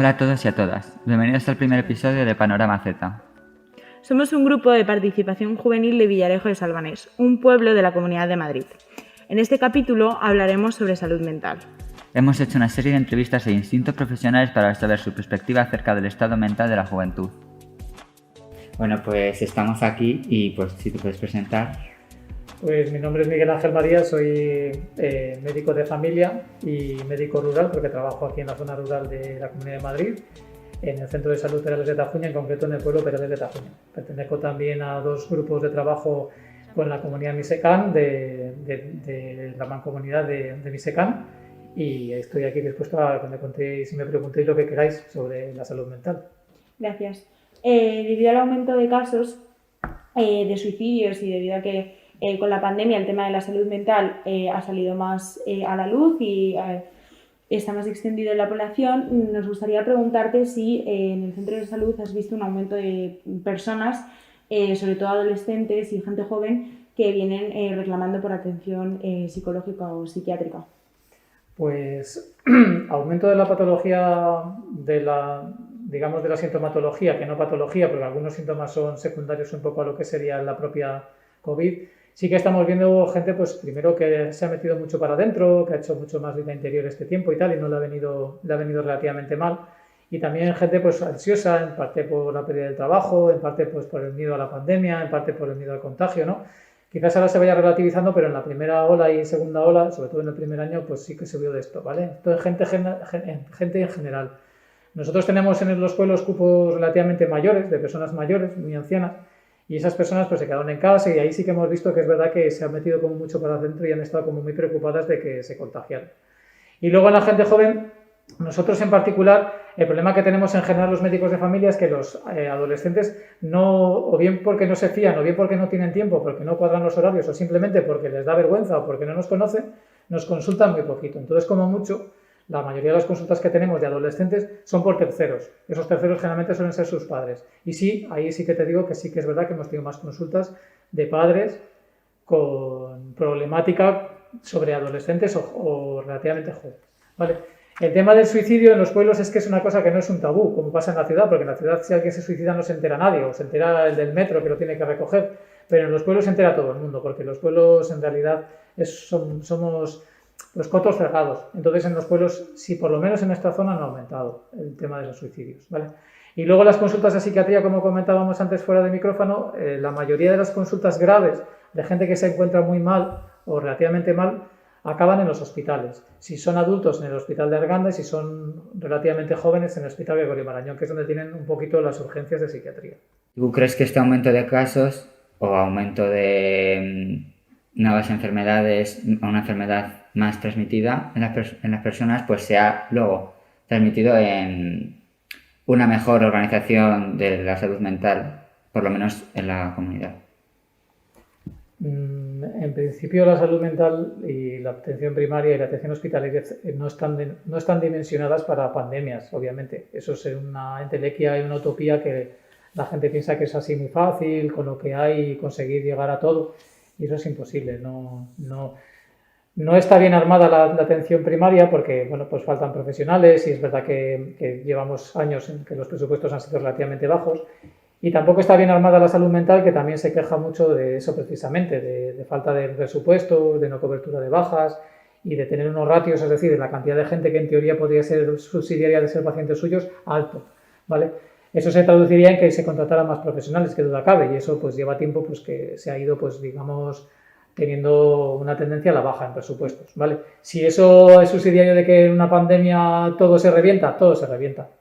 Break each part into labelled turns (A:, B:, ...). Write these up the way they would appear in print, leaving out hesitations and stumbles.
A: Hola a todos y a todas, bienvenidos al primer episodio de Panorama Z.
B: Somos un grupo de participación juvenil de Villarejo de Salvanés, un pueblo de la Comunidad de Madrid. En este capítulo hablaremos sobre salud mental.
A: Hemos hecho una serie de entrevistas a distintos profesionales para saber su perspectiva acerca del estado mental de la juventud. Bueno, pues estamos aquí y pues si te puedes presentar.
C: Pues mi nombre es Miguel Ángel María, soy médico de familia y médico rural porque trabajo aquí en la zona rural de la Comunidad de Madrid, en el Centro de Salud Perales de Tajuña, en concreto en el pueblo Perales de Tajuña. Pertenezco también a dos grupos de trabajo con la comunidad Misecán, de la mancomunidad de Misecán, y estoy aquí dispuesto a que me contéis y me preguntéis lo que queráis sobre la salud mental.
B: Gracias. Debido al aumento de casos de suicidios y debido a que con la pandemia el tema de la salud mental ha salido más a la luz y está más extendido en la población, nos gustaría preguntarte si en el centro de salud has visto un aumento de personas, sobre todo adolescentes y gente joven, que vienen reclamando por atención psicológica o psiquiátrica.
C: Pues aumento de la patología, de la sintomatología, que no patología, porque algunos síntomas son secundarios un poco a lo que sería la propia COVID. Sí que estamos viendo gente, pues primero que se ha metido mucho para adentro, que ha hecho mucho más vida interior este tiempo y tal, y no le ha venido relativamente mal. Y también gente pues ansiosa, en parte por la pérdida del trabajo, en parte pues por el miedo a la pandemia, en parte por el miedo al contagio, ¿no? Quizás ahora se vaya relativizando, pero en la primera ola y segunda ola, sobre todo en el primer año, pues sí que se vio de esto, ¿vale? Entonces, gente en general. Nosotros tenemos en los pueblos grupos relativamente mayores, de personas mayores, muy ancianas, y esas personas pues se quedaron en casa y ahí sí que hemos visto que es verdad que se han metido como mucho para adentro y han estado como muy preocupadas de que se contagiaran. Y luego en la gente joven, nosotros en particular, el problema que tenemos en general los médicos de familia es que los adolescentes no, o bien porque no se fían, o bien porque no tienen tiempo, porque no cuadran los horarios, o simplemente porque les da vergüenza o porque no nos conocen, nos consultan muy poquito. Entonces, como mucho, la mayoría de las consultas que tenemos de adolescentes son por terceros. Esos terceros generalmente suelen ser sus padres. Y sí, ahí sí que te digo que sí que es verdad que hemos tenido más consultas de padres con problemática sobre adolescentes o relativamente jóvenes, ¿vale? El tema del suicidio en los pueblos es que es una cosa que no es un tabú, como pasa en la ciudad, porque en la ciudad si alguien se suicida no se entera nadie, o se entera el del metro que lo tiene que recoger, pero en los pueblos se entera todo el mundo, porque los pueblos en realidad somos los cotos cerrados. Entonces en los pueblos, sí, por lo menos en esta zona no ha aumentado el tema de los suicidios, ¿vale? Y luego las consultas de psiquiatría, como comentábamos antes fuera de micrófono, la mayoría de las consultas graves de gente que se encuentra muy mal o relativamente mal, acaban en los hospitales. Si son adultos, en el hospital de Arganda, y si son relativamente jóvenes, en el hospital Gregorio Marañón, que es donde tienen un poquito las urgencias de psiquiatría.
A: ¿Tú crees que este aumento de casos o aumento de nuevas enfermedades, una enfermedad más transmitida en las personas, pues se ha luego transmitido en una mejor organización de la salud mental, por lo menos en la comunidad?
C: En principio la salud mental y la atención primaria y la atención hospitalaria no están dimensionadas para pandemias, obviamente. Eso es una entelequia y una utopía que la gente piensa que es así muy fácil, con lo que hay, conseguir llegar a todo, y eso es imposible. No está bien armada la atención primaria porque bueno, pues faltan profesionales y es verdad que llevamos años en que los presupuestos han sido relativamente bajos. Y tampoco está bien armada la salud mental, que también se queja mucho de eso precisamente, de falta de presupuesto, de no cobertura de bajas y de tener unos ratios, es decir, de la cantidad de gente que en teoría podría ser subsidiaria de ser pacientes suyos, alto, ¿vale? Eso se traduciría en que se contratara más profesionales, que duda cabe, y eso pues lleva tiempo pues que se ha ido, pues digamos, teniendo una tendencia a la baja en presupuestos, ¿vale? Si eso es subsidiario de que en una pandemia todo se revienta.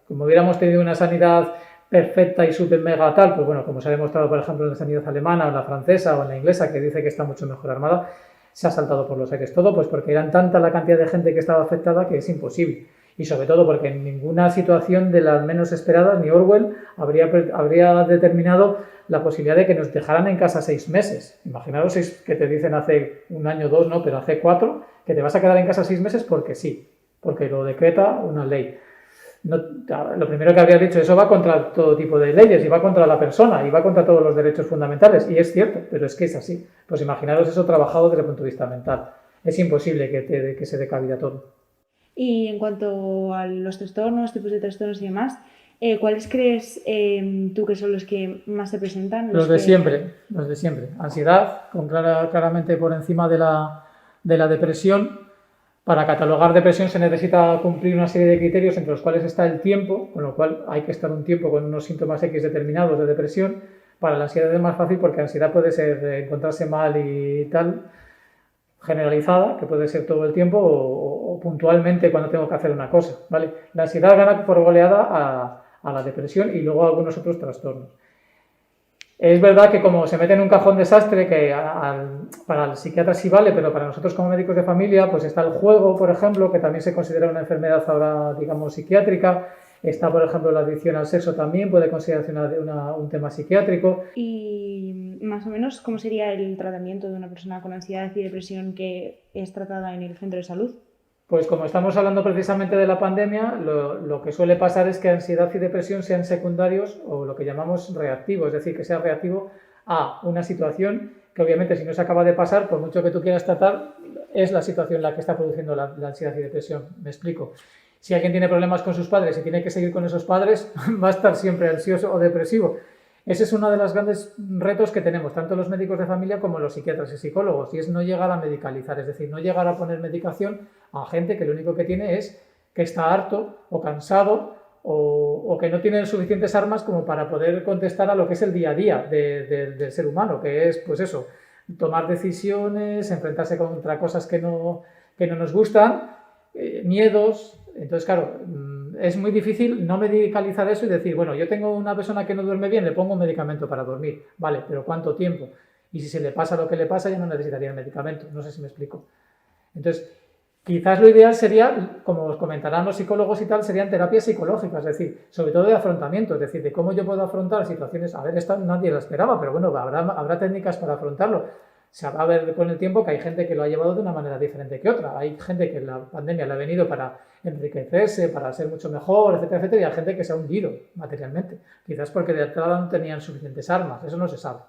C: Como hubiéramos tenido una sanidad perfecta y súper mega tal, pues bueno, como se ha demostrado por ejemplo en la sanidad alemana o en la francesa o en la inglesa, que dice que está mucho mejor armada, se ha saltado por los aires todo, pues porque eran tanta la cantidad de gente que estaba afectada que es imposible. Y sobre todo porque en ninguna situación de las menos esperadas, ni Orwell habría determinado la posibilidad de que nos dejaran en casa 6 meses. Imaginaros que te dicen hace un año o 2, no, pero hace 4, que te vas a quedar en casa 6 meses porque sí, porque lo decreta una ley. No, lo primero que habría dicho, eso va contra todo tipo de leyes y va contra la persona y va contra todos los derechos fundamentales, y es cierto, pero es que es así. Pues imaginaros eso trabajado desde el punto de vista mental. Es imposible que se dé cabida a todo.
B: Y en cuanto a los trastornos, tipos de trastornos y demás, ¿cuáles crees tú que son los que más se presentan?
C: Los de siempre. Ansiedad, claramente por encima de la depresión. Para catalogar depresión se necesita cumplir una serie de criterios entre los cuales está el tiempo, con lo cual hay que estar un tiempo con unos síntomas X determinados de depresión. Para la ansiedad es más fácil porque ansiedad puede ser encontrarse mal y tal, generalizada, que puede ser todo el tiempo o puntualmente cuando tengo que hacer una cosa, ¿vale? La ansiedad gana por goleada a la depresión y luego a algunos otros trastornos. Es verdad que como se mete en un cajón desastre, que para el psiquiatra sí vale, pero para nosotros como médicos de familia, pues está el juego, por ejemplo, que también se considera una enfermedad ahora, digamos, psiquiátrica. Está, por ejemplo, la adicción al sexo también puede considerarse un tema psiquiátrico.
B: Y más o menos, ¿cómo sería el tratamiento de una persona con ansiedad y depresión que es tratada en el centro de salud?
C: Pues como estamos hablando precisamente de la pandemia, lo que suele pasar es que ansiedad y depresión sean secundarios o lo que llamamos reactivos, es decir, que sea reactivo a una situación que obviamente si no se acaba de pasar, por mucho que tú quieras tratar, es la situación la que está produciendo la ansiedad y depresión. Me explico. Si alguien tiene problemas con sus padres y tiene que seguir con esos padres, va a estar siempre ansioso o depresivo. Ese es uno de los grandes retos que tenemos, tanto los médicos de familia como los psiquiatras y psicólogos, y es no llegar a medicalizar, es decir, no llegar a poner medicación a gente que lo único que tiene es que está harto o cansado o que no tiene suficientes armas como para poder contestar a lo que es el día a día del ser humano, que es, pues eso, tomar decisiones, enfrentarse contra cosas que no nos gustan, miedos. Entonces, claro, es muy difícil no medicalizar eso y decir, bueno, yo tengo una persona que no duerme bien, le pongo un medicamento para dormir, vale, pero ¿cuánto tiempo? Y si se le pasa lo que le pasa, ya no necesitaría el medicamento, no sé si me explico. Entonces, quizás lo ideal sería, como os comentarán los psicólogos y tal, serían terapias psicológicas, es decir, sobre todo de afrontamiento, es decir, de cómo yo puedo afrontar situaciones, a ver, esta nadie la esperaba, pero bueno, habrá técnicas para afrontarlo. Se va a ver con el tiempo que hay gente que lo ha llevado de una manera diferente que otra. Hay gente que la pandemia le ha venido para enriquecerse, para ser mucho mejor, etcétera, etcétera, y hay gente que se ha hundido materialmente. Quizás porque de entrada no tenían suficientes armas, eso no se sabe.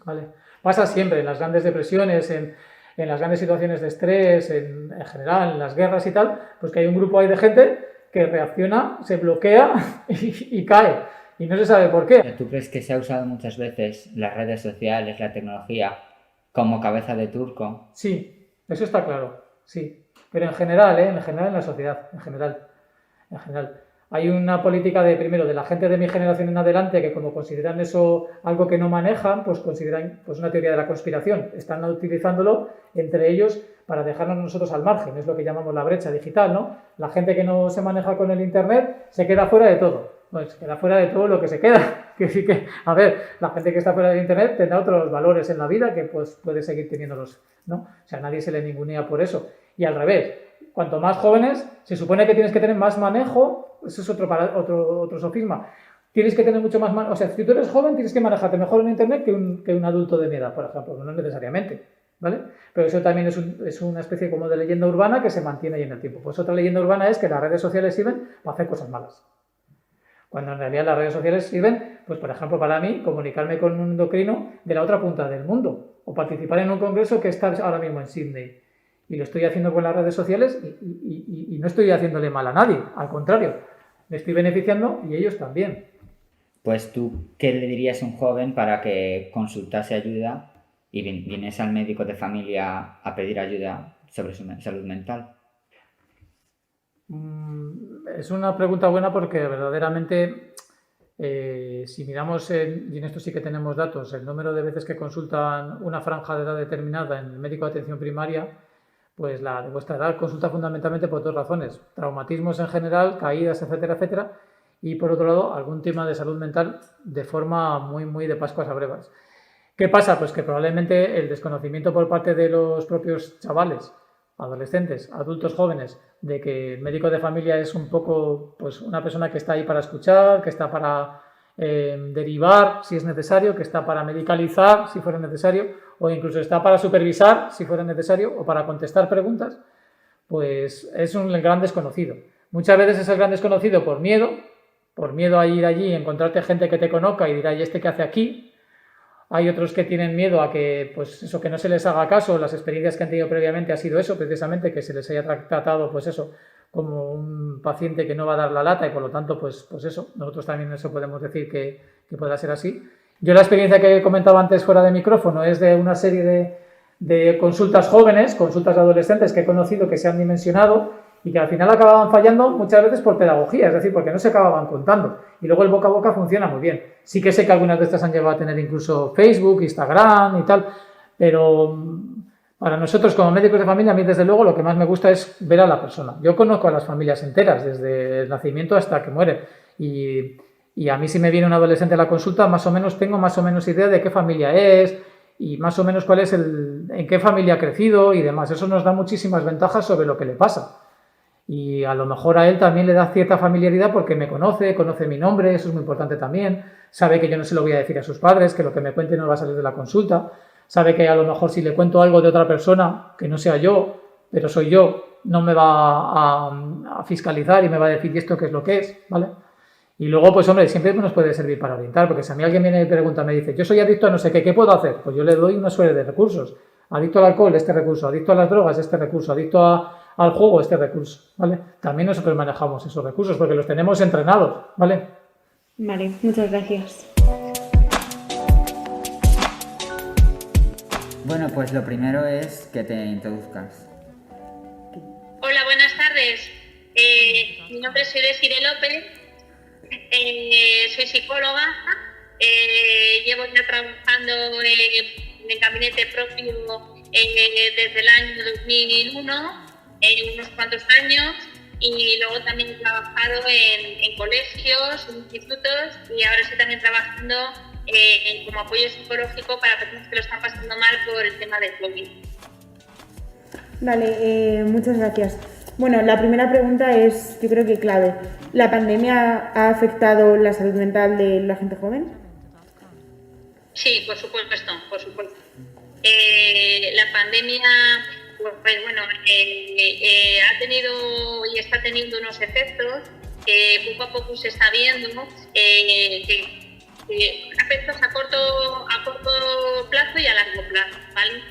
C: ¿Vale? Pasa siempre en las grandes depresiones, en las grandes situaciones de estrés, en general, en las guerras y tal, pues que hay un grupo ahí de gente que reacciona, se bloquea y cae. Y no se sabe por qué.
A: ¿Tú crees que se ha usado muchas veces las redes sociales, la tecnología, como cabeza de turco?
C: Sí, eso está claro, sí. Pero en general en la sociedad, en general. Hay una política de la gente de mi generación en adelante que como consideran eso algo que no manejan, pues consideran pues una teoría de la conspiración. Están utilizándolo entre ellos para dejarnos nosotros al margen. Es lo que llamamos la brecha digital, ¿no? La gente que no se maneja con el internet se queda fuera de todo. Pues se queda fuera de todo lo que se queda. Que sí que, a ver, la gente que está fuera del internet tendrá otros valores en la vida que pues puede seguir teniéndolos, ¿no? O sea, nadie se le ningunea por eso. Y al revés, cuanto más jóvenes, se supone que tienes que tener más manejo, eso es otro sofisma. Tienes que tener mucho más manejo, o sea, si tú eres joven tienes que manejarte mejor en internet que un adulto de mi edad, por ejemplo, no necesariamente, ¿vale? Pero eso también es una especie como de leyenda urbana que se mantiene ahí en el tiempo. Pues otra leyenda urbana es que las redes sociales sirven para hacer cosas malas. Cuando en realidad las redes sociales sirven, pues por ejemplo para mí, comunicarme con un endocrino de la otra punta del mundo o participar en un congreso que está ahora mismo en Sydney. Y lo estoy haciendo con las redes sociales y no estoy haciéndole mal a nadie, al contrario, me estoy beneficiando y ellos también.
A: Pues tú, ¿qué le dirías a un joven para que consultase ayuda y viniese al médico de familia a pedir ayuda sobre su salud mental?
C: Es una pregunta buena porque verdaderamente, si miramos, y en esto sí que tenemos datos, el número de veces que consultan una franja de edad determinada en el médico de atención primaria, pues la de vuestra edad consulta fundamentalmente por dos razones: traumatismos en general, caídas, etcétera, etcétera, y por otro lado algún tema de salud mental de forma muy de Pascuas a brevas. ¿Qué pasa? Pues que probablemente el desconocimiento por parte de los propios chavales, adolescentes, adultos jóvenes, de que el médico de familia es un poco pues una persona que está ahí para escuchar, que está para derivar si es necesario, que está para medicalizar si fuera necesario, o incluso está para supervisar si fuera necesario, o para contestar preguntas, pues es un gran desconocido. Muchas veces es el gran desconocido por miedo a ir allí y encontrarte gente que te conozca y dirá, ¿y este qué hace aquí? Hay otros que tienen miedo a que, pues eso, que no se les haga caso. Las experiencias que han tenido previamente ha sido eso, precisamente, que se les haya tratado, pues eso, como un paciente que no va a dar la lata y por lo tanto, pues eso, nosotros también eso podemos decir que pueda ser así. Yo la experiencia que he comentado antes fuera de micrófono es de una serie de consultas jóvenes, consultas de adolescentes que he conocido que se han dimensionado y que al final acababan fallando muchas veces por pedagogía, es decir, porque no se acababan contando. Y luego el boca a boca funciona muy bien. Sí que sé que algunas de estas han llegado a tener incluso Facebook, Instagram y tal, pero para nosotros como médicos de familia, a mí desde luego lo que más me gusta es ver a la persona. Yo conozco a las familias enteras, desde el nacimiento hasta que mueren. Y a mí si me viene un adolescente a la consulta, más o menos tengo más o menos idea de qué familia es y más o menos cuál es en qué familia ha crecido y demás. Eso nos da muchísimas ventajas sobre lo que le pasa. Y a lo mejor a él también le da cierta familiaridad porque me conoce mi nombre, eso es muy importante también. Sabe que yo no se lo voy a decir a sus padres, que lo que me cuente no va a salir de la consulta. Sabe que a lo mejor si le cuento algo de otra persona, que no sea yo, pero soy yo, no me va a fiscalizar y me va a decir esto qué es lo que es, ¿vale? Y luego, pues hombre, siempre nos puede servir para orientar, porque si a mí alguien viene y pregunta, me dice, yo soy adicto a no sé qué puedo hacer? Pues yo le doy una serie de recursos. Adicto al alcohol, este recurso. Adicto a las drogas, este recurso. Adicto al juego, este recurso, ¿vale? También nosotros manejamos esos recursos porque los tenemos entrenados, ¿vale?
B: Vale, muchas gracias.
A: Bueno, pues lo primero es que te introduzcas.
D: Hola, buenas tardes. Mi nombre es Desiree López, soy psicóloga, llevo ya trabajando en el gabinete propio desde el año 2001, unos cuantos años, y luego también he trabajado en colegios, en institutos, y ahora estoy también trabajando como apoyo psicológico para personas que lo están pasando mal por el tema del COVID.
B: Vale, muchas gracias. Bueno, la primera pregunta es, yo creo que clave. ¿La pandemia ha afectado la salud mental de la gente joven?
D: Sí, por supuesto, por supuesto. La pandemia, pues bueno, ha tenido y está teniendo unos efectos que poco a poco se está viendo, efectos a corto plazo y a largo plazo, ¿vale?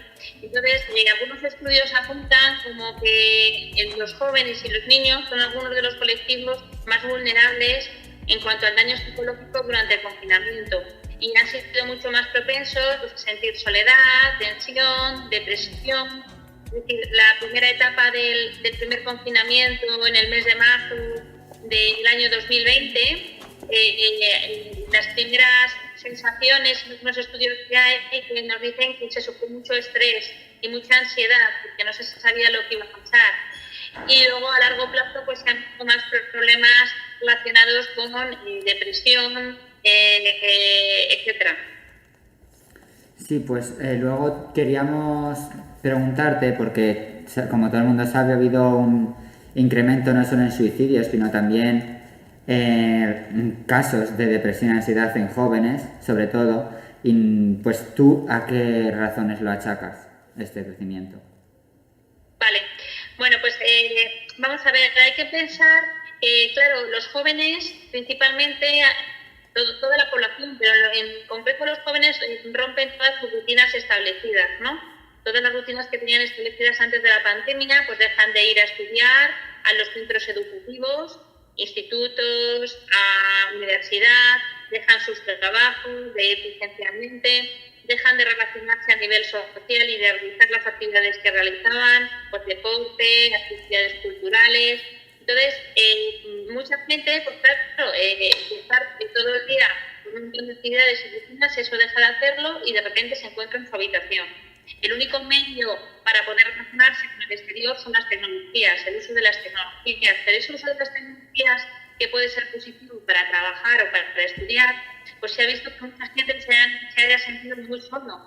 D: Entonces, algunos estudios apuntan como que los jóvenes y los niños son algunos de los colectivos más vulnerables en cuanto al daño psicológico durante el confinamiento y han sido mucho más propensos a sentir soledad, tensión, depresión. Es decir, la primera etapa del primer confinamiento en el mes de marzo del año 2020, las primeras sensaciones, unos estudios que hay que nos dicen que se sufrió mucho estrés y mucha ansiedad porque no se sabía lo que iba a pasar. Y luego a largo plazo pues se han visto más problemas relacionados con depresión, etcétera.
A: Sí, pues luego queríamos preguntarte, porque como todo el mundo sabe, ha habido un incremento no solo en suicidios, sino también casos de depresión y ansiedad en jóvenes, sobre todo. Y pues tú, ¿a qué razones lo achacas este crecimiento?
D: Vale, bueno, pues vamos a ver, hay que pensar, claro, los jóvenes, principalmente toda la población, pero en concreto los jóvenes rompen todas sus rutinas establecidas, ¿no? Todas las rutinas que tenían establecidas antes de la pandemia, pues dejan de ir a estudiar a los centros educativos, institutos, a universidad, dejan sus trabajos de ir presencialmente, dejan de relacionarse a nivel social y de realizar las actividades que realizaban, pues deporte, actividades culturales. Entonces, mucha gente, pues claro, estar todo el día con un montón de actividades y rutinas, eso deja de hacerlo y de repente se encuentra en su habitación. El único medio para poder relacionarse con el exterior son las tecnologías, el uso de las tecnologías. Pero ese uso de las tecnologías, que puede ser positivo para trabajar o para estudiar, pues se ha visto que mucha gente se haya sentido muy solo,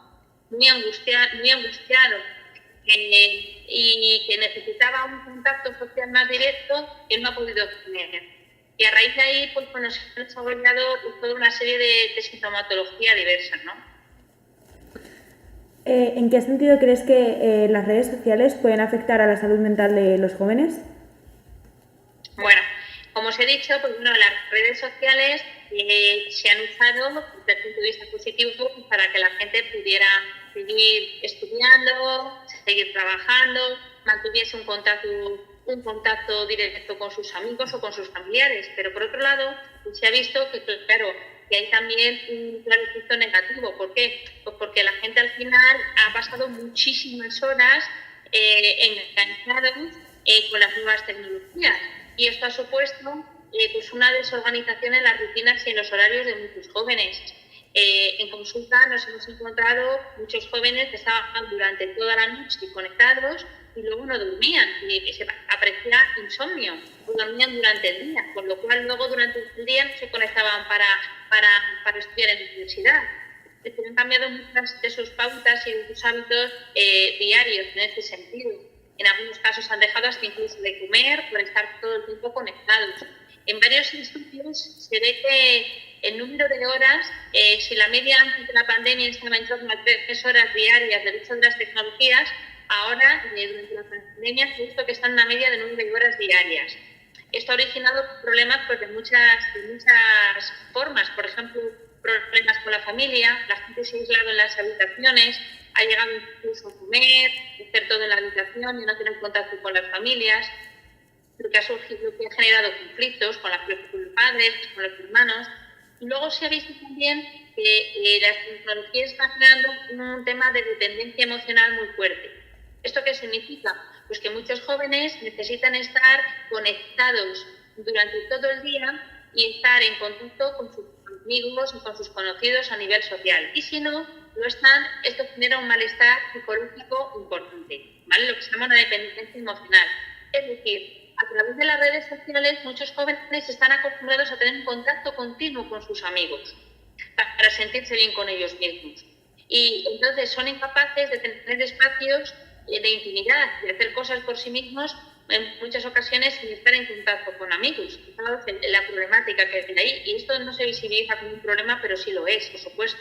D: muy angustiado, y que necesitaba un contacto social más directo que no ha podido tener. Y a raíz de ahí, pues bueno, se ha desarrollado toda una serie de sintomatología diversa, ¿no?
B: ¿En qué sentido crees que las redes sociales pueden afectar a la salud mental de los jóvenes?
D: Bueno, como os he dicho, pues bueno, las redes sociales se han usado desde el punto de vista positivo para que la gente pudiera seguir estudiando, seguir trabajando, mantuviese un contacto un contacto directo con sus amigos o con sus familiares. Pero por otro lado, se ha visto que, claro, que hay también un claro efecto negativo. ¿Por qué? Pues porque la gente al final ha pasado muchísimas horas enganchados con las nuevas tecnologías. Y esto ha supuesto pues una desorganización en las rutinas y en los horarios de muchos jóvenes. En consulta nos hemos encontrado muchos jóvenes que estaban durante toda la noche conectados y luego no dormían, y se aparecía insomnio, o dormían durante el día, con lo cual luego durante el día no se conectaban para estudiar en la universidad. Han cambiado muchas de sus pautas y de sus hábitos diarios en este sentido. En algunos casos han dejado hasta incluso de comer por estar todo el tiempo conectados. En varios estudios se ve que el número de horas, si la media antes de la pandemia estaba en torno a 3 horas diarias del uso de las tecnologías, ahora, durante la pandemia, se ha visto que está en una media de 9 horas diarias. Esto ha originado problemas pues, de muchas formas. Por ejemplo, problemas con la familia, la gente se ha aislado en las habitaciones, ha llegado incluso a comer, a hacer todo en la habitación y no tener contacto con las familias, lo que ha generado conflictos con los padres, con los hermanos. Y luego se ha visto también que las tecnologías están generando un tema de dependencia emocional muy fuerte. ¿Esto qué significa? Pues que muchos jóvenes necesitan estar conectados durante todo el día y estar en contacto con sus amigos y con sus conocidos a nivel social. Y si no lo están, esto genera un malestar psicológico importante, ¿vale? Lo que se llama una dependencia emocional. Es decir, a través de las redes sociales muchos jóvenes están acostumbrados a tener un contacto continuo con sus amigos para sentirse bien con ellos mismos. Y entonces son incapaces de tener espacios de intimidad, de hacer cosas por sí mismos en muchas ocasiones sin estar en contacto con amigos. Esa es la problemática que hay ahí. Y esto no se visibiliza como un problema, pero sí lo es, por supuesto.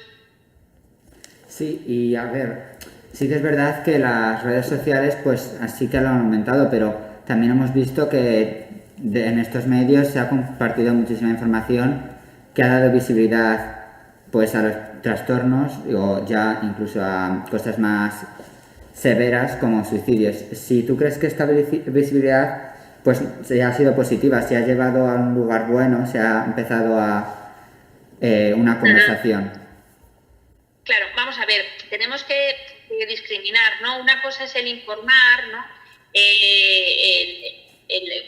A: Sí, y a ver, sí que es verdad que las redes sociales pues así que lo han aumentado, pero también hemos visto que en estos medios se ha compartido muchísima información que ha dado visibilidad pues a los trastornos o ya incluso a cosas más severas como suicidios. Si tú crees que esta visibilidad pues se ha sido positiva, se ha llevado a un lugar bueno, se ha empezado a una conversación.
D: Claro, vamos a ver, tenemos que discriminar, ¿no? Una cosa es el informar, ¿no?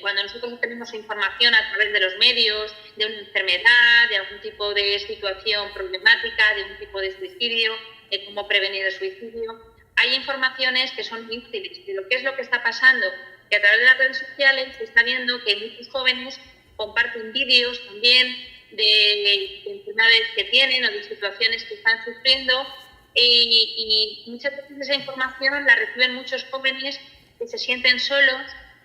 D: Cuando nosotros tenemos información a través de los medios, de una enfermedad, de algún tipo de situación problemática, de un tipo de suicidio, de cómo prevenir el suicidio, hay informaciones que son muy útiles. Pero ¿qué es lo que está pasando? Que a través de las redes sociales se está viendo que muchos jóvenes comparten vídeos también de enfermedades que tienen o de situaciones que están sufriendo y muchas veces esa información la reciben muchos jóvenes que se sienten solos,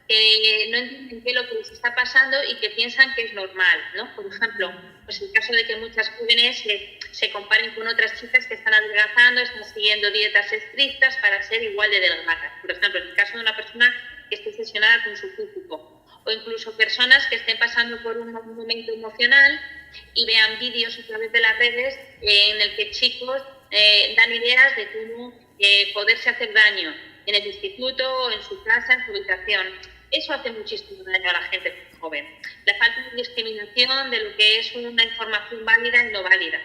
D: que no entienden qué es lo que les está pasando y que piensan que es normal, ¿no? Por ejemplo, pues el caso de que muchas jóvenes se comparen con otras chicas que están adelgazando, están siguiendo dietas estrictas para ser igual de delgadas. Por ejemplo, en el caso de una persona que esté obsesionada con su físico, o incluso personas que estén pasando por un momento emocional y vean vídeos a través de las redes en el que chicos dan ideas de cómo poderse hacer daño en el instituto, en su casa, en su habitación. Eso hace muchísimo daño a la gente joven. La falta de discriminación de lo que es una información válida y no válida.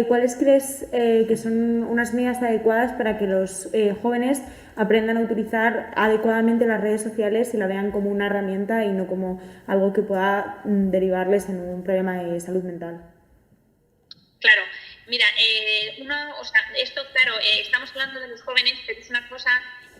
B: ¿Cuáles crees que son unas medidas adecuadas para que los jóvenes aprendan a utilizar adecuadamente las redes sociales y la vean como una herramienta y no como algo que pueda derivarles en un problema de salud mental?
D: Claro, mira, esto, claro, estamos hablando de los jóvenes, pero es una cosa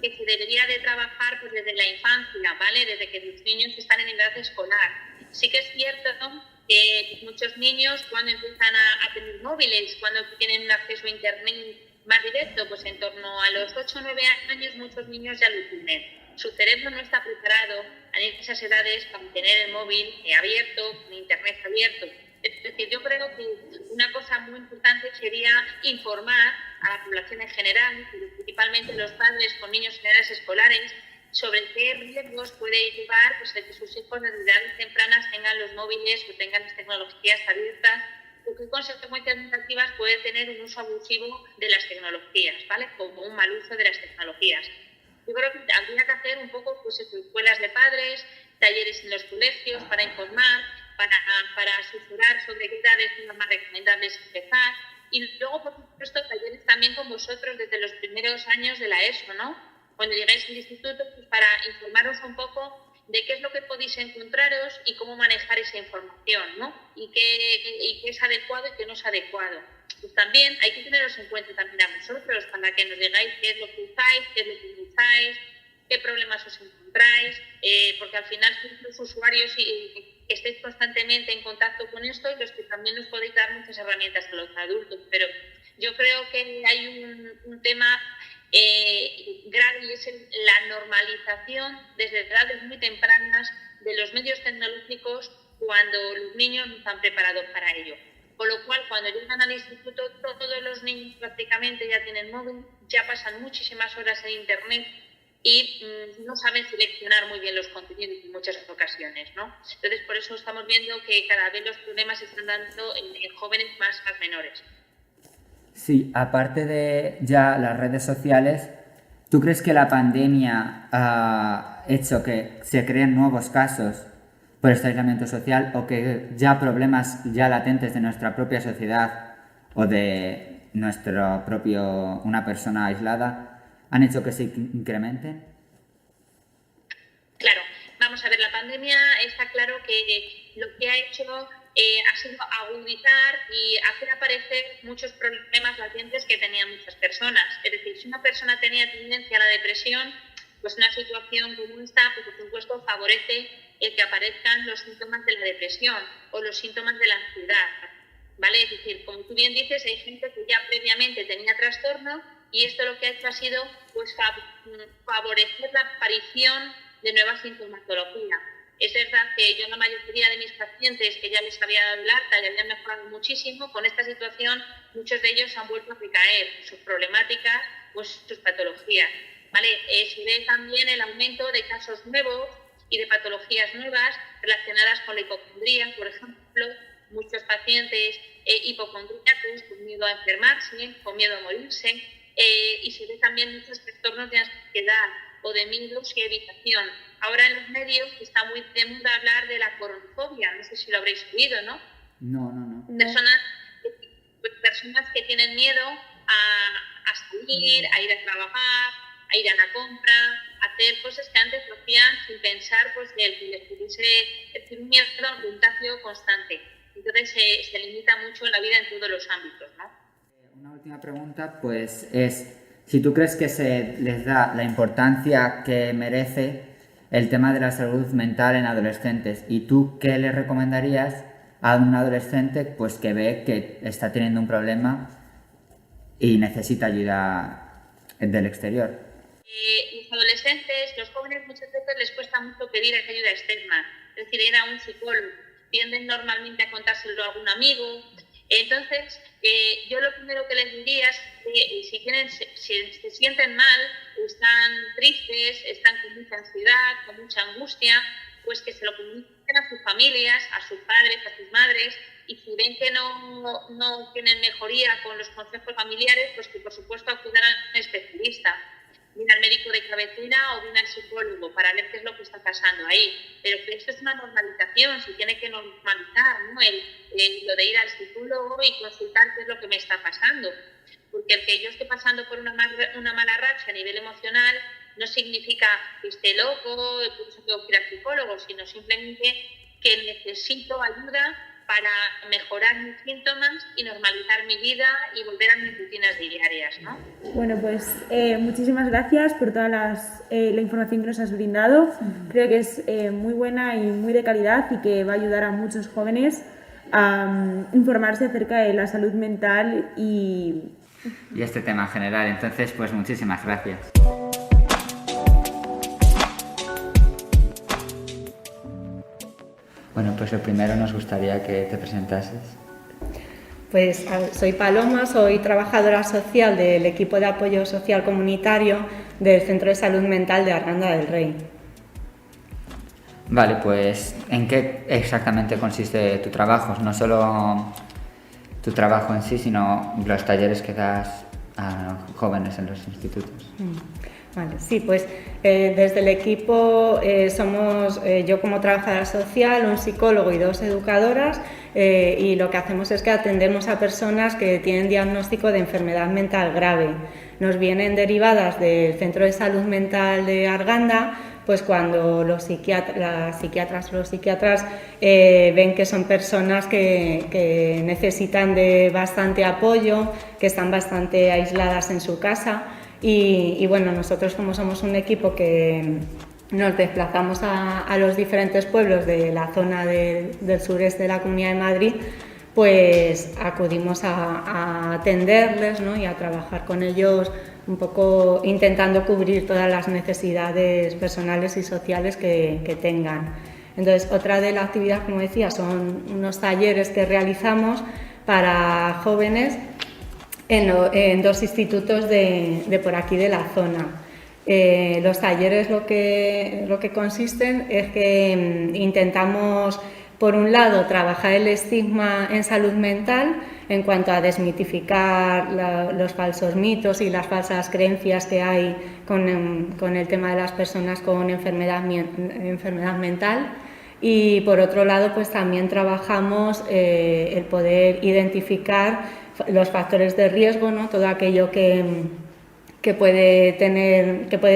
D: que se debería de trabajar pues, desde la infancia, ¿vale? Desde que los niños están en edad escolar. Sí que es cierto, ¿no?, que muchos niños cuando empiezan a tener móviles, cuando tienen un acceso a internet más directo, pues en torno a los 8 o 9 años muchos niños ya lo tienen. Su cerebro no está preparado en esas edades para tener el móvil abierto, con internet abierto. Es decir, yo creo que una cosa muy importante sería informar a la población en general, pero principalmente los padres con niños en edades escolares, sobre qué riesgos puede llevar pues, el que sus hijos desde edades tempranas tengan los móviles o tengan las tecnologías abiertas, o qué consecuencias negativas puede tener un uso abusivo de las tecnologías, ¿vale? Como un mal uso de las tecnologías. yo creo que habría que hacer un poco pues, escuelas de padres, talleres en los colegios para informar, para asesorar sobre qué edades son las más recomendables empezar. Y luego, por supuesto, talleres también con vosotros desde los primeros años de la ESO, ¿no? Cuando llegáis al instituto, pues para informaros un poco de qué es lo que podéis encontraros y cómo manejar esa información, ¿no? Y qué es adecuado y qué no es adecuado. Pues también hay que teneros en cuenta también a vosotros para que nos digáis qué es lo que usáis, qué es lo que no usáis, qué problemas os encontráis, porque al final sois los usuarios y estéis constantemente en contacto con esto y los que también nos podéis dar muchas herramientas a los adultos. Pero yo creo que hay un tema grave y es la normalización desde edades muy tempranas de los medios tecnológicos cuando los niños no están preparados para ello. Con lo cual, cuando llegan al instituto, todos los niños prácticamente ya tienen móvil, ya pasan muchísimas horas en Internet y no saben seleccionar muy bien los contenidos en muchas ocasiones, ¿no? Entonces, por eso estamos viendo que cada vez los problemas se están dando en jóvenes más menores.
A: Sí, aparte de ya las redes sociales, ¿tú crees que la pandemia ha hecho que se creen nuevos casos por este aislamiento social o que ya problemas ya latentes de nuestra propia sociedad o de nuestro propio, una persona aislada, han hecho que se incrementen?
D: Claro, vamos a ver, la pandemia está claro que lo que ha hecho ha sido agudizar y hacer aparecer muchos problemas latentes que tenían muchas personas. Es decir, si una persona tenía tendencia a la depresión, pues una situación como esta, pues por supuesto, favorece el que aparezcan los síntomas de la depresión o los síntomas de la ansiedad, ¿vale? Es decir, como tú bien dices, hay gente que ya previamente tenía trastorno y esto lo que ha hecho ha sido pues, favorecer la aparición de nueva sintomatología. Es verdad que yo la mayoría de mis pacientes que ya les había dado el alta y habían mejorado muchísimo, con esta situación muchos de ellos han vuelto a recaer sus problemáticas o sus patologías, ¿vale? Se ve también el aumento de casos nuevos y de patologías nuevas relacionadas con la hipocondría, por ejemplo, muchos pacientes hipocondríacos con miedo a enfermarse, con miedo a morirse, y se ve también muchos trastornos de ansiedad o de miedos y evitación. Ahora en los medios está muy de moda hablar de la coronafobia, no sé si lo habréis oído, ¿no?
A: No.
D: Personas que tienen miedo a salir, a ir a trabajar, a ir a la compra, a hacer cosas que antes lo hacían sin pensar pues, que les pudiese un miedo al contagio constante. Entonces se limita mucho la vida en todos los ámbitos, ¿no?
A: Una última pregunta pues es si tú crees que se les da la importancia que merece el tema de la salud mental en adolescentes y tú qué le recomendarías a un adolescente pues que ve que está teniendo un problema y necesita ayuda del exterior.
D: Los adolescentes, los jóvenes muchas veces les cuesta mucho pedir ayuda externa, es decir, ir a un psicólogo, tienden normalmente a contárselo a algún amigo. Entonces, yo lo primero que les diría es que si se sienten mal, están tristes, están con mucha ansiedad, con mucha angustia, pues que se lo comuniquen a sus familias, a sus padres, a sus madres, y si ven que no tienen mejoría con los consejos familiares, pues que por supuesto acudan a un especialista, bien al médico de cabecera o bien al psicólogo, para ver qué es lo que está pasando ahí. Pero que esto es una normalización, se tiene que normalizar, ¿no? Lo de ir al psicólogo y consultar qué es lo que me está pasando. Porque el que yo esté pasando por una mala racha a nivel emocional no significa que esté loco, por eso tengo que ir al psicólogo, sino simplemente que necesito ayuda para mejorar mis síntomas y normalizar mi vida y volver a mis rutinas diarias, ¿no?
B: Bueno, pues muchísimas gracias por toda la información que nos has brindado. Creo que es muy buena y muy de calidad y que va a ayudar a muchos jóvenes a informarse acerca de la salud mental y
A: este tema en general. Entonces, pues muchísimas gracias. Bueno, pues lo primero nos gustaría que te presentases.
E: Pues soy Paloma, soy trabajadora social del equipo de apoyo social comunitario del Centro de Salud Mental de Arganda del Rey.
A: Vale, pues ¿en qué exactamente consiste tu trabajo? No solo tu trabajo en sí, sino los talleres que das a jóvenes en los institutos.
E: Vale, sí, pues desde el equipo somos yo como trabajadora social, un psicólogo y 2 educadoras, y lo que hacemos es que atendemos a personas que tienen diagnóstico de enfermedad mental grave. Nos vienen derivadas del Centro de Salud Mental de Arganda, pues cuando las psiquiatras o los psiquiatras ven que son personas que necesitan de bastante apoyo, que están bastante aisladas en su casa. Y bueno, nosotros como somos un equipo que nos desplazamos a los diferentes pueblos de la zona del sureste de la Comunidad de Madrid, pues acudimos a atenderles, ¿no? Y a trabajar con ellos un poco intentando cubrir todas las necesidades personales y sociales que tengan. Entonces, otra de las actividades, como decía, son unos talleres que realizamos para jóvenes en 2 institutos de por aquí de la zona. Los talleres lo que consisten es que intentamos, por un lado, trabajar el estigma en salud mental en cuanto a desmitificar los falsos mitos y las falsas creencias que hay con el tema de las personas con enfermedad mental. Y por otro lado, pues también trabajamos el poder identificar los factores de riesgo, ¿no? Todo aquello que puede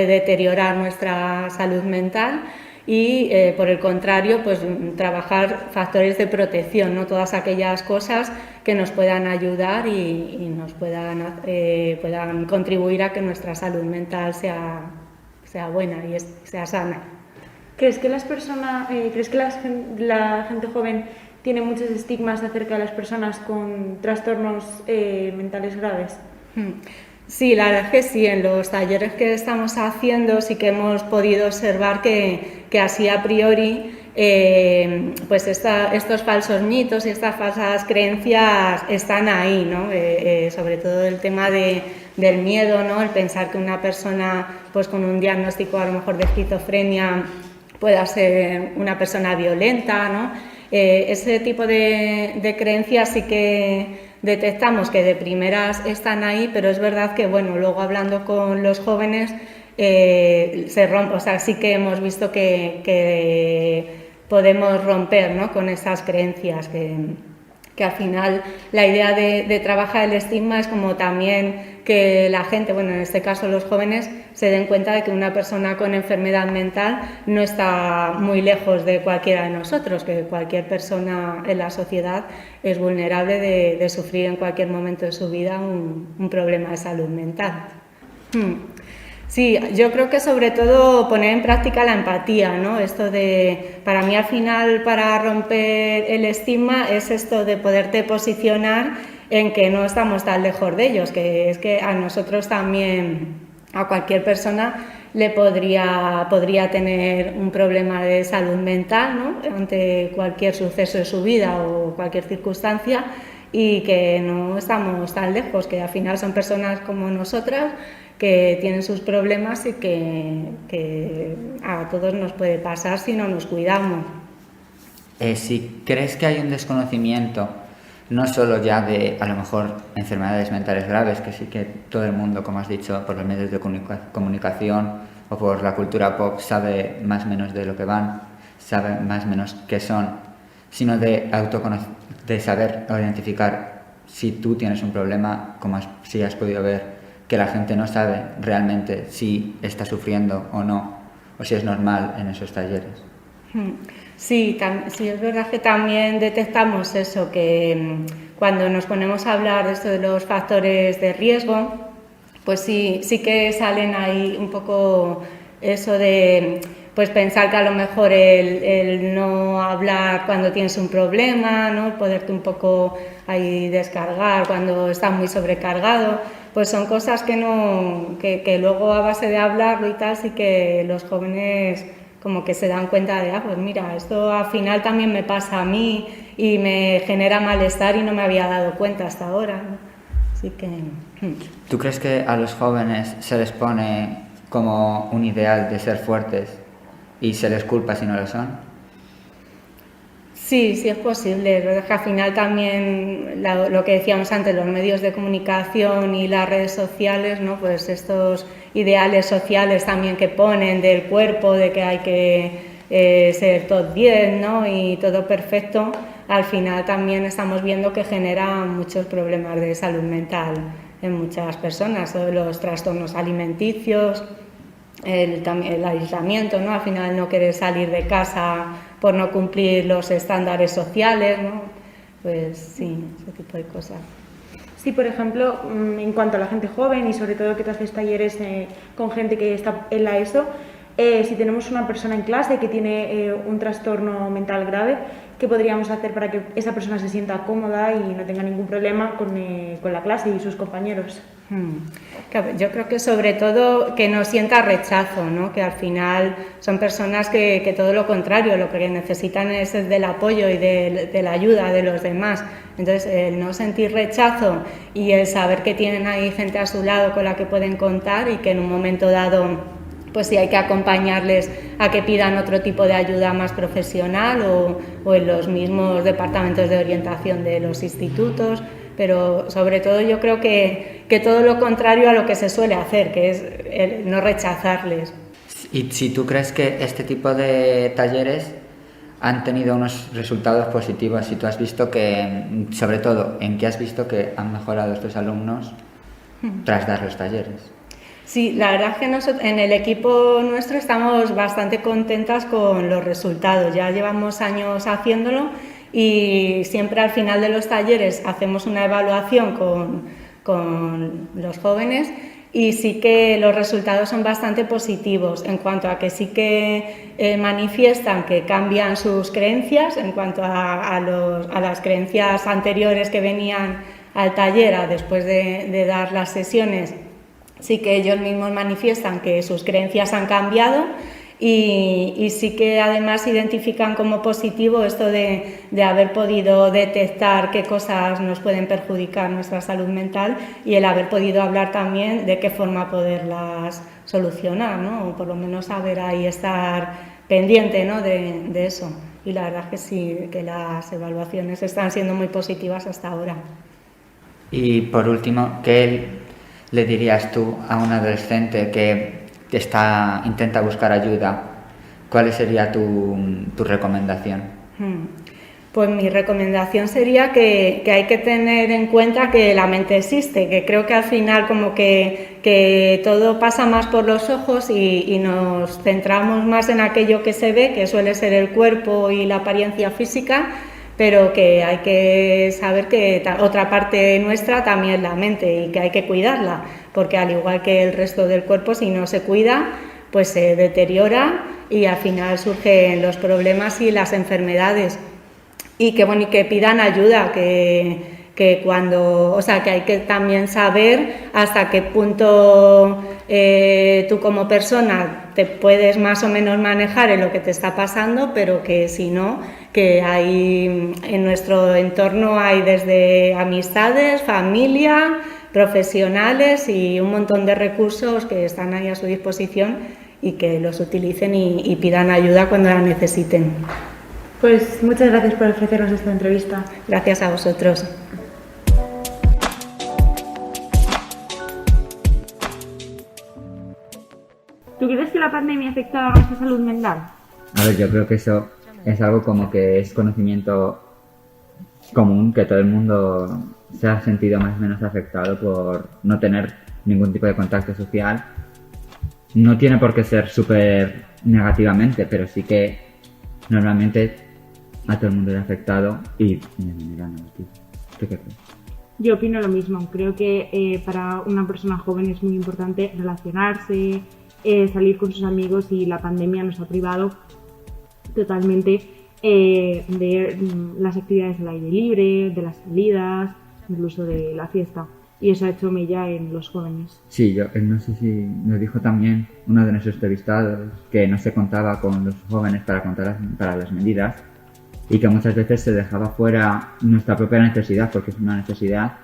E: deteriorar nuestra salud mental y por el contrario, pues trabajar factores de protección, ¿no? Todas aquellas cosas que nos puedan ayudar y nos puedan contribuir a que nuestra salud mental sea buena y sea sana.
B: ¿Crees que la gente joven tiene muchos estigmas acerca de las personas con trastornos mentales graves?
E: Sí, la verdad es que sí, en los talleres que estamos haciendo sí que hemos podido observar que así a priori pues estos falsos mitos y estas falsas creencias están ahí, ¿no? Sobre todo el tema del miedo, ¿no? El pensar que una persona pues con un diagnóstico a lo mejor de esquizofrenia pueda ser una persona violenta, ¿no? Ese tipo de creencias sí que detectamos que de primeras están ahí, pero es verdad que, bueno, luego hablando con los jóvenes se rompe, o sea, sí que hemos visto que podemos romper, ¿no? Con esas creencias, que al final la idea de trabajar el estigma es como también que la gente, bueno, en este caso los jóvenes, se den cuenta de que una persona con enfermedad mental no está muy lejos de cualquiera de nosotros, que cualquier persona en la sociedad es vulnerable de sufrir en cualquier momento de su vida un problema de salud mental. Sí, yo creo que sobre todo poner en práctica la empatía, ¿no? Esto para mí al final, para romper el estigma, es esto de poderte posicionar en que no estamos tan lejos de ellos, que es que a nosotros también, a cualquier persona le podría tener un problema de salud mental, ¿no? Ante cualquier suceso de su vida o cualquier circunstancia, y que no estamos tan lejos, que al final son personas como nosotras que tienen sus problemas y que a todos nos puede pasar si no nos cuidamos.
A: Si crees que hay un desconocimiento, no solo ya de, a lo mejor, enfermedades mentales graves, que sí que todo el mundo, como has dicho, por los medios de comunicación o por la cultura pop, sabe más o menos de lo que van, sabe más o menos qué son, sino de saber o identificar si tú tienes un problema, como si has podido ver, que la gente no sabe realmente si está sufriendo o no, o si es normal en esos talleres.
E: Sí, es verdad que también detectamos eso, que cuando nos ponemos a hablar de esto de los factores de riesgo, pues sí que salen ahí un poco eso de pues pensar que a lo mejor el no hablar cuando tienes un problema, ¿no? El poderte un poco ahí descargar cuando estás muy sobrecargado, pues son cosas que luego a base de hablarlo y tal, sí que los jóvenes como que se dan cuenta de, pues mira, esto al final también me pasa a mí y me genera malestar y no me había dado cuenta hasta ahora, ¿no? Así que...
A: ¿Tú crees que a los jóvenes se les pone como un ideal de ser fuertes y se les culpa si no lo son?
E: Sí, sí es posible. Pero es que al final también lo que decíamos antes, los medios de comunicación y las redes sociales, ¿no? Pues estos ideales sociales también que ponen del cuerpo, de que hay que ser top 10, ¿no? Y todo perfecto, al final también estamos viendo que genera muchos problemas de salud mental en muchas personas, los trastornos alimenticios, el aislamiento, ¿no? Al final no querer salir de casa por no cumplir los estándares sociales, ¿no? Pues sí, ese tipo de cosas.
B: Sí, por ejemplo, en cuanto a la gente joven y sobre todo que te haces talleres con gente que está en la ESO, si tenemos una persona en clase que tiene un trastorno mental grave, ¿qué podríamos hacer para que esa persona se sienta cómoda y no tenga ningún problema con la clase y sus compañeros?
E: Yo creo que sobre todo que no sienta rechazo, ¿no? Que al final son personas que todo lo contrario, lo que necesitan es del apoyo y de la ayuda de los demás. Entonces, el no sentir rechazo y el saber que tienen ahí gente a su lado con la que pueden contar y que en un momento dado, pues si hay que acompañarles a que pidan otro tipo de ayuda más profesional o en los mismos departamentos de orientación de los institutos, pero sobre todo yo creo que todo lo contrario a lo que se suele hacer, que es el no rechazarles.
A: Y si tú crees que este tipo de talleres han tenido unos resultados positivos, si tú has visto que, sobre todo, ¿en qué has visto que han mejorado estos alumnos tras dar los talleres?
E: Sí, la verdad es que nosotros, en el equipo nuestro estamos bastante contentas con los resultados. Ya llevamos años haciéndolo y siempre al final de los talleres hacemos una evaluación con los jóvenes y sí que los resultados son bastante positivos en cuanto a que sí que manifiestan que cambian sus creencias en cuanto a las creencias anteriores que venían al taller después de dar las sesiones. Sí que ellos mismos manifiestan que sus creencias han cambiado y sí que además identifican como positivo esto de haber podido detectar qué cosas nos pueden perjudicar nuestra salud mental y el haber podido hablar también de qué forma poderlas solucionar, ¿no? O por lo menos saber ahí estar pendiente, ¿no? de eso. Y la verdad es que sí, que las evaluaciones están siendo muy positivas hasta ahora.
A: Y por último, ¿qué le dirías tú a un adolescente que intenta buscar ayuda? ¿Cuál sería tu recomendación?
E: Pues mi recomendación sería que hay que tener en cuenta que la mente existe, que creo que al final como que todo pasa más por los ojos y nos centramos más en aquello que se ve, que suele ser el cuerpo y la apariencia física, pero que hay que saber que otra parte nuestra también es la mente y que hay que cuidarla, porque al igual que el resto del cuerpo, si no se cuida, pues se deteriora y al final surgen los problemas y las enfermedades. Y que bueno, y que pidan ayuda, que cuando, o sea, que hay que también saber hasta qué punto tú como persona te puedes más o menos manejar en lo que te está pasando, pero que si no, que hay en nuestro entorno hay desde amistades, familia, profesionales y un montón de recursos que están ahí a su disposición y que los utilicen y pidan ayuda cuando la necesiten.
B: Pues muchas gracias por ofrecernos esta entrevista.
E: Gracias a vosotros.
B: ¿Tú crees que la pandemia afecta a nuestra salud mental?
A: A ver, yo creo que eso es algo como que es conocimiento común, que todo el mundo se ha sentido más o menos afectado por no tener ningún tipo de contacto social. No tiene por qué ser súper negativamente, pero sí que normalmente a todo el mundo le ha afectado y de manera negativa. ¿Tú qué crees?
B: Yo opino lo mismo. Creo que para una persona joven es muy importante relacionarse, salir con sus amigos y la pandemia nos ha privado totalmente de las actividades al aire libre, de las salidas, incluso de la fiesta. Y eso ha hecho mella en los jóvenes.
A: Sí, no sé si nos dijo también uno de nuestros entrevistados que no se contaba con los jóvenes para las medidas y que muchas veces se dejaba fuera nuestra propia necesidad, porque es una necesidad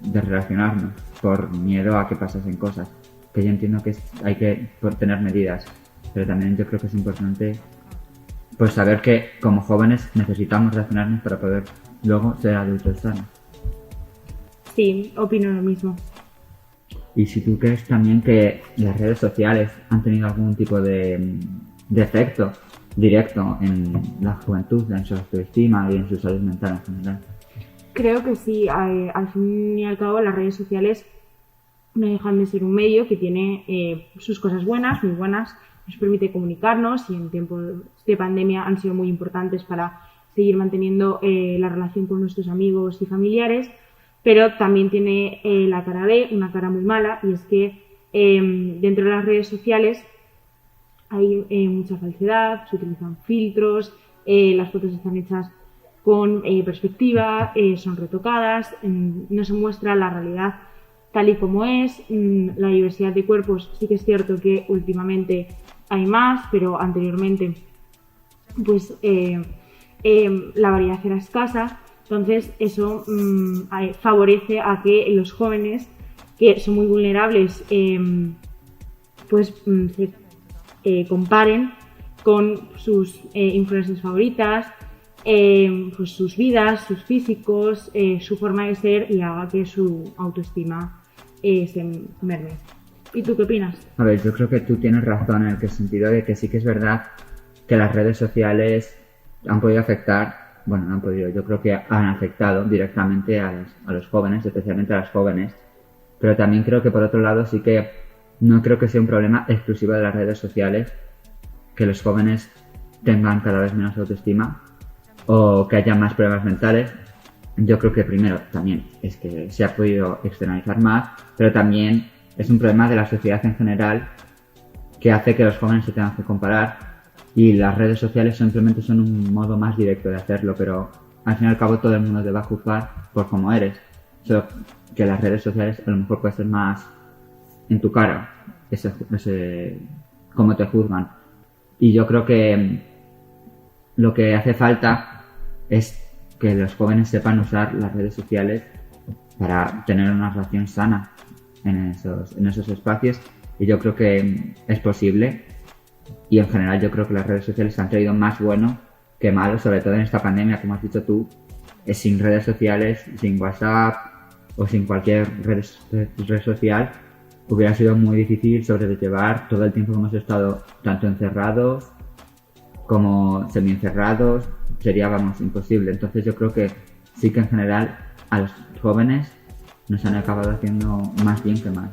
A: de relacionarnos por miedo a que pasasen cosas. Que yo entiendo que hay que tener medidas, pero también yo creo que es importante pues saber que como jóvenes necesitamos relacionarnos para poder luego ser adultos sanos.
B: Sí, opino lo mismo.
A: Y si tú crees también que las redes sociales han tenido algún tipo de efecto directo en la juventud, en su autoestima y en su salud mental en general.
B: Creo que sí, al fin y al cabo las redes sociales no dejan de ser un medio que tiene sus cosas buenas, muy buenas, nos permite comunicarnos y en tiempos de pandemia han sido muy importantes para seguir manteniendo la relación con nuestros amigos y familiares, pero también tiene la cara B, una cara muy mala, y es que dentro de las redes sociales hay mucha falsedad, se utilizan filtros, las fotos están hechas con perspectiva, son retocadas, no se muestra la realidad tal y como es. La diversidad de cuerpos sí que es cierto que últimamente hay más, pero anteriormente pues la variedad era escasa. Entonces eso favorece a que los jóvenes, que son muy vulnerables, se comparen con sus influencers favoritas, pues sus vidas, sus físicos, su forma de ser, y haga que su autoestima se merme. ¿Y tú qué opinas?
A: A ver, yo creo que tú tienes razón en el sentido de que sí que es verdad que las redes sociales han podido afectar, bueno, no han podido, yo creo que han afectado directamente a los jóvenes, especialmente a las jóvenes, pero también creo que por otro lado sí que no creo que sea un problema exclusivo de las redes sociales que los jóvenes tengan cada vez menos autoestima o que haya más pruebas mentales. Yo creo que primero también es que se ha podido externalizar más, pero también es un problema de la sociedad en general que hace que los jóvenes se tengan que comparar, y las redes sociales simplemente son un modo más directo de hacerlo, pero al fin y al cabo todo el mundo te va a juzgar por cómo eres. Solo que las redes sociales a lo mejor puede ser más en tu cara, ese cómo te juzgan. Y yo creo que lo que hace falta es que los jóvenes sepan usar las redes sociales para tener una relación sana en esos espacios, y yo creo que es posible. Y en general yo creo que las redes sociales han traído más bueno que malo, sobre todo en esta pandemia, como has dicho tú. Sin redes sociales, sin WhatsApp o sin cualquier red social, hubiera sido muy difícil sobrellevar todo el tiempo que hemos estado tanto encerrados como semi-encerrados. Sería, imposible. Entonces yo creo que sí que en general a los jóvenes nos han acabado haciendo más bien que mal.